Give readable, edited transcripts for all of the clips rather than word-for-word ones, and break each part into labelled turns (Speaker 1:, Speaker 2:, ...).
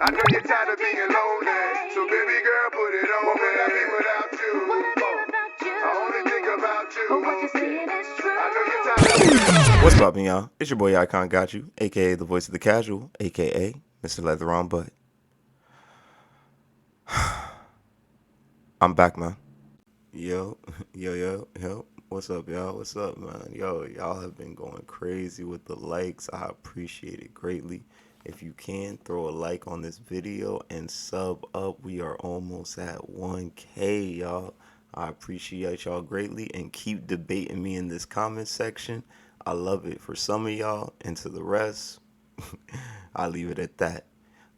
Speaker 1: I know you're tired of being lonely, so baby girl, put it on. What would I be without you? I only think about you. What you're saying is true. I know you're tired of...
Speaker 2: What's poppin', y'all? It's your boy Icon Got You, aka the voice of the casual, aka Mr. Leather on Butt. I'm back, man. Yo. What's up, y'all? What's up, man? Yo, y'all have been going crazy with the likes. I appreciate it greatly. If you can, throw a like on this video and sub up. We are almost at 1K, y'all. I appreciate y'all greatly, and keep debating me in this comment section. I love it. For some of y'all, and to the rest, I leave it at that.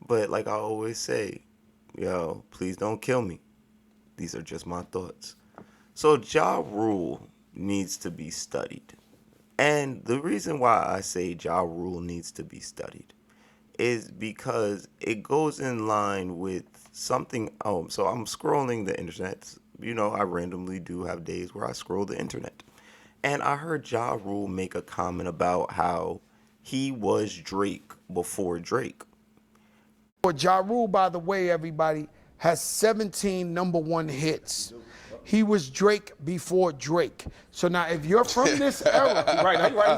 Speaker 2: But like I always say, yo, please don't kill me. These are just my thoughts. So Jarule needs to be studied. And the reason why I say Jarule needs to be studied is because it goes in line with something. So I'm scrolling the internet. You know, I randomly do have days where I scroll the internet. And I heard Jarule make a comment about how he was Drake before Drake.
Speaker 3: Jarule, by the way, everybody, has 17 #1 hits. He was Drake before Drake. So now if you're from this era,
Speaker 4: He's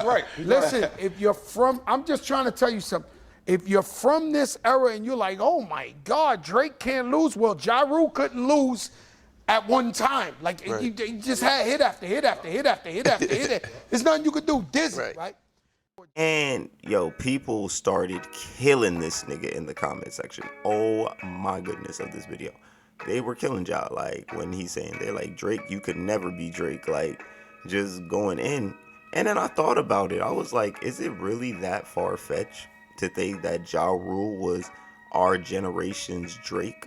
Speaker 4: right.
Speaker 3: listen, if you're from, I'm just trying to tell you something. If you're from this era and you're like, oh my God, Drake can't lose. Well, Jarule couldn't lose at one time. Like he just had hit after hit after hit after hit after hit. There's nothing you could do. Dizzy, right?
Speaker 2: And yo, people started killing this nigga in the comment section. Oh my goodness of this video. They were killing Ja, like when he's saying, they're like, Drake, you could never be Drake, like just going in. And then I thought about it. I was like, is it really that far-fetched to think that Jarule was our generation's Drake?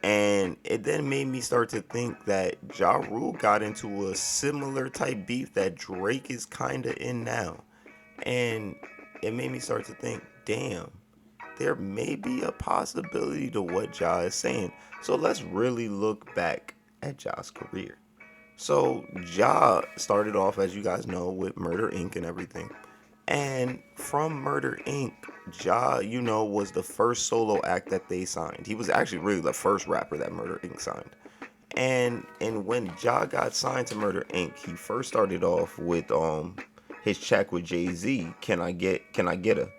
Speaker 2: And it then made me start to think that Jarule got into a similar type beef that Drake is kind of in now. And it made me start to think, damn, there may be a possibility to what Ja is saying. So let's really look back at Ja's career. So Ja started off, as you guys know, with Murder Inc. and everything. And from Murder Inc., Ja, you know, was the first solo act that they signed. He was actually really the first rapper that Murder Inc. signed. And when Ja got signed to Murder Inc., he first started off with his track with Jay-Z, Can I Get Her?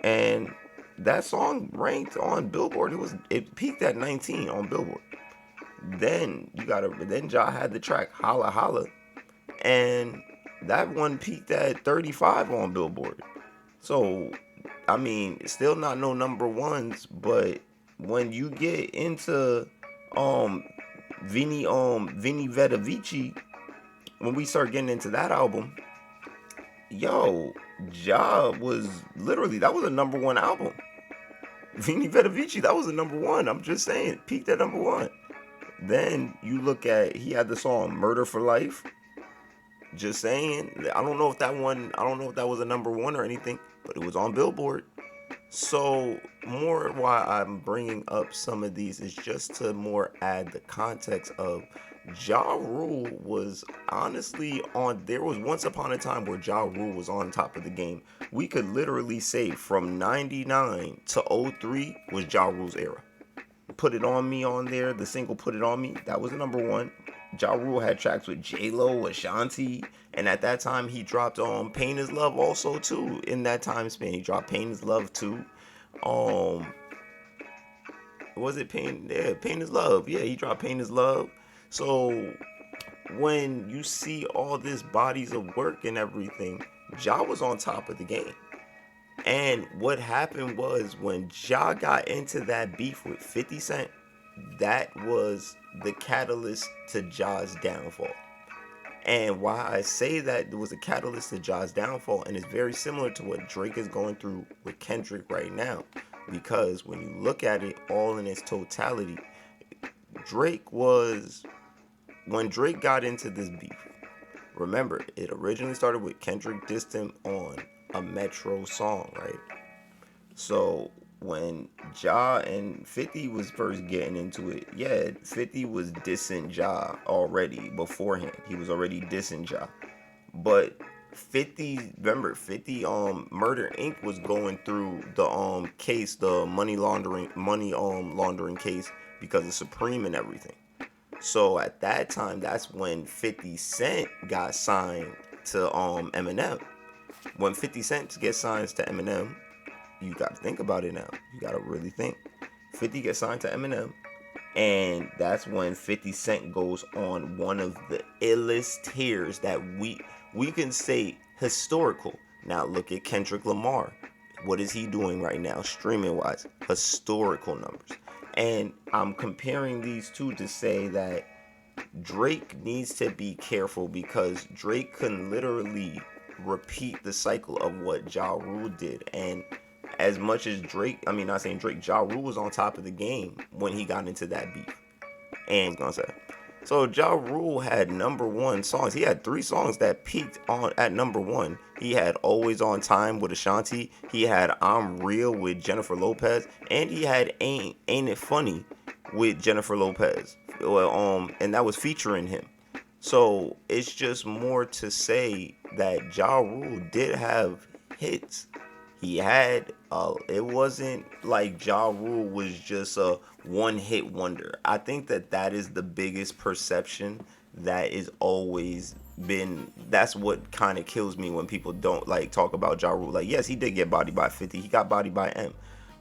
Speaker 2: And that song ranked on Billboard. It peaked at 19 on Billboard. Then Ja had the track Holla Holla, and that one peaked at 35 on Billboard. So I mean, still not no #1s, but when you get into Vini Veda Vici, when we start getting into that album, yo, Ja was literally, that was a #1 album. Vini Veda Vici, that was a #1. I'm just saying, peaked at #1. Then you look at, he had the song Murder for Life. Just saying, I don't know if that was a #1 or anything, but it was on Billboard. So more why I'm bringing up some of these is just to more add the context of Jarule was honestly on. There was once upon a time where Jarule was on top of the game. We could literally say from 99 to 03 was Jarule's era. Put It On Me on there, the single Put It On Me, that was the #1. Jarule had tracks with J-Lo, Ashanti, and at that time he dropped Pain Is Love also too. In that time span, he dropped Pain Is Love too. Was it Pain? Yeah, Pain Is Love. Yeah, he dropped Pain Is Love. So when you see all this bodies of work and everything, Ja was on top of the game. And what happened was when Ja got into that beef with 50 Cent, that was the catalyst to Ja's downfall. And why I say that it was a catalyst to Ja's downfall, and it's very similar to what Drake is going through with Kendrick right now. Because when you look at it all in its totality, when Drake got into this beef, remember, it originally started with Kendrick dissed him on a Metro song, right? So when Ja and 50 was first getting into it, yeah, 50 was dissing Ja already beforehand. He was already dissing Ja. But 50, remember 50 Murder Inc. was going through the case, the money laundering case because of Supreme and everything. So at that time, that's when 50 Cent got signed to Eminem. When 50 Cent gets signed to Eminem, you got to think about it now. You got to really think. 50 gets signed to Eminem, and that's when 50 Cent goes on one of the illest tears that we can say historical. Now look at Kendrick Lamar. What is he doing right now, streaming wise? Historical numbers. And I'm comparing these two to say that Drake needs to be careful, because Drake can literally repeat the cycle of what Jarule did. And as much as Drake, I mean, not saying Drake, Jarule was on top of the game when he got into that beef. And gonna say, so Jarule had #1 songs. He had 3 songs that peaked on at #1. He had Always on Time with Ashanti. He had I'm Real with Jennifer Lopez, and he had Ain't It Funny with Jennifer Lopez. And that was featuring him. So it's just more to say that Jarule did have hits. He had it wasn't like Jarule was just a one-hit wonder. I think that is the biggest perception that is always been. That's what kind of kills me when people don't like talk about Jarule. Like, yes, he did get bodied by 50. He got bodied by M.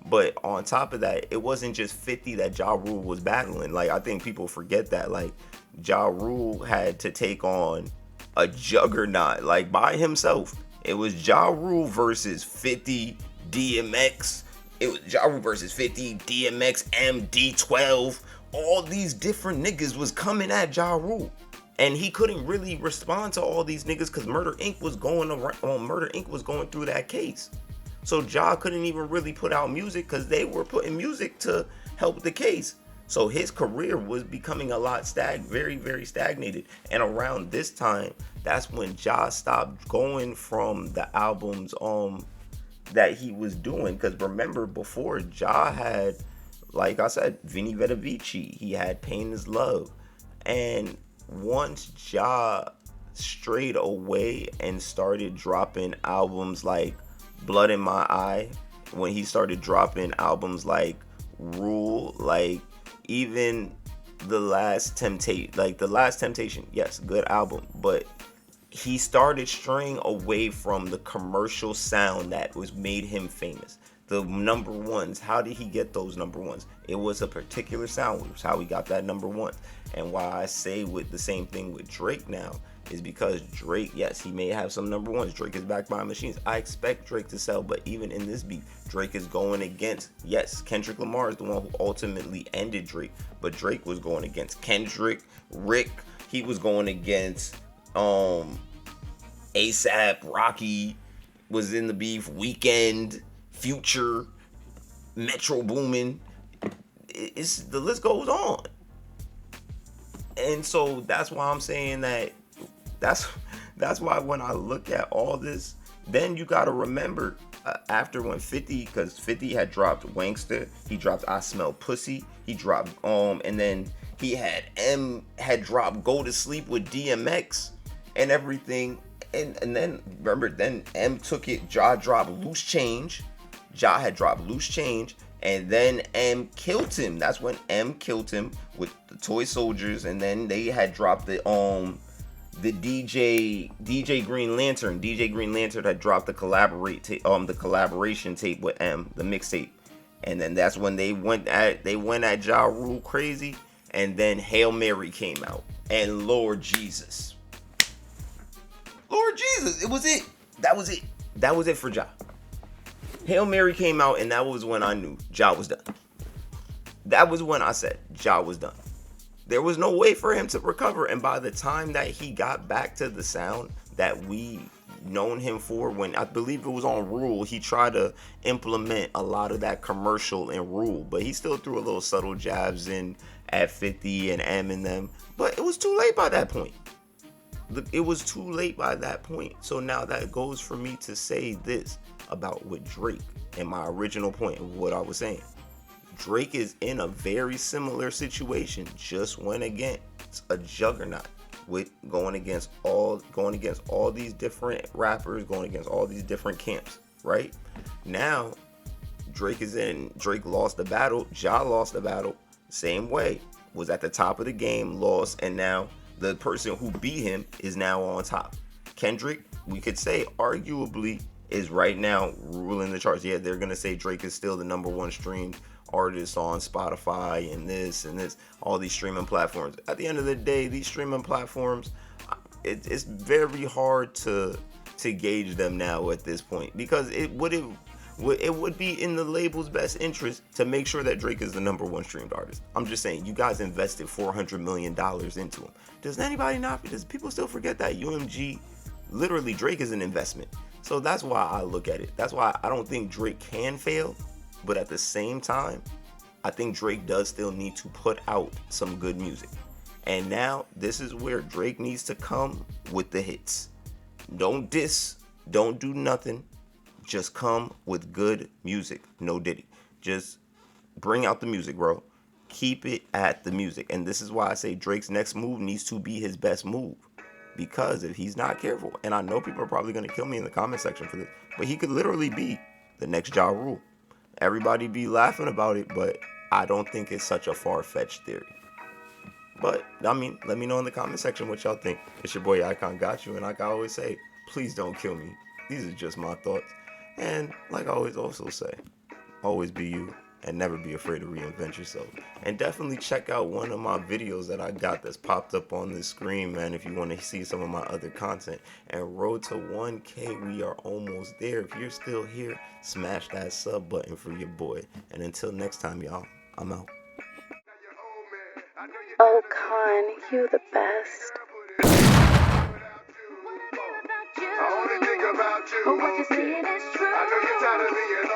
Speaker 2: But on top of that, it wasn't just 50 that Jarule was battling. Like, I think people forget that. Like, Jarule had to take on a juggernaut, like, by himself. It was Jarule versus 50, DMX. It was Jarule versus 50, DMX, MD12. All these different niggas was coming at Jarule. And he couldn't really respond to all these niggas because Murder Inc. was going around. Murder Inc. was going through that case. So Ja couldn't even really put out music because they were putting music to help the case. So his career was becoming a lot very, very stagnated. And around this time, that's when Ja stopped going from the albums that he was doing. Because remember, before, Ja had, like I said, Vini Vetta Vici. He had Pain is Love. And once Ja strayed away and started dropping albums like Blood in My Eye, when he started dropping albums like Rule, like even The Last Temptation, yes, good album, but he started straying away from the commercial sound that was made him famous. The #1s, how did he get those #1s? It was a particular sound, which was how he got that #1. And why I say with the same thing with Drake now is because Drake, yes, he may have some #1s. Drake is backed by machines. I expect Drake to sell, but even in this beat, Drake is going against, yes, Kendrick Lamar is the one who ultimately ended Drake, but Drake was going against Kendrick, Rick, he was going against ASAP, Rocky was in the beef, Weekend, Future, Metro Boomin. It's the list goes on. And so that's why I'm saying that's why when I look at all this, then you gotta remember after when 50, because 50 had dropped Wankster, he dropped I Smell Pussy, he dropped and then he had M had dropped Go to Sleep with DMX and everything, and then remember, then M took it, Ja dropped Loose Change, Ja had dropped Loose Change, and then M killed him. That's when M killed him with the Toy Soldiers, and then they had dropped the DJ Green Lantern. DJ Green Lantern had dropped the collaboration tape with M, the mixtape, and then that's when they went at Jarule crazy, and then Hail Mary came out, and Lord Jesus, it was it. That was it for Ja. Hail Mary came out, and that was when I knew Ja was done. That was when I said Ja was done. There was no way for him to recover, and by the time that he got back to the sound that we known him for, when I believe it was on Rule, he tried to implement a lot of that commercial in Rule, but he still threw a little subtle jabs in at 50 and M and them, but it was too late by that point. It was too late by that point. So now that goes for me to say this about with Drake and my original point of what I was saying. Drake is in a very similar situation, just went against a juggernaut. with going against all these different rappers, going against all these different camps, right? Now Drake lost the battle, Ja lost the battle, same way. Was at the top of the game, lost, and now the person who beat him is now on top. Kendrick, we could say arguably, is right now ruling the charts. Yeah, they're gonna say Drake is still the #1 streamed artist on Spotify and this, all these streaming platforms. At the end of the day, these streaming platforms, it's very hard to gauge them now at this point, because it would be in the label's best interest to make sure that Drake is the #1 streamed artist. I'm just saying, you guys invested $400 million into him. Does people still forget that UMG, literally Drake is an investment? So that's why I look at it. That's why I don't think Drake can fail. But at the same time, I think Drake does still need to put out some good music. And now this is where Drake needs to come with the hits. Don't diss, don't do nothing. Just come with good music. No Diddy. Just bring out the music, bro. Keep it at the music. And this is why I say Drake's next move needs to be his best move. Because if he's not careful, and I know people are probably going to kill me in the comment section for this, but he could literally be the next Jarule. Everybody be laughing about it, but I don't think it's such a far-fetched theory. But, I mean, let me know in the comment section what y'all think. It's your boy Icon Got You, and like I always say, please don't kill me. These are just my thoughts. And like I always also say, always be you and never be afraid to reinvent yourself. And definitely check out one of my videos that I got that's popped up on the screen, man, if you want to see some of my other content. And road to 1K, we are almost there. If you're still here, smash that sub button for your boy. And until next time, y'all, I'm out.
Speaker 4: Oh, Con, you the best.
Speaker 1: I only think about you.
Speaker 4: But what you're saying is true.
Speaker 1: I know you're tired of being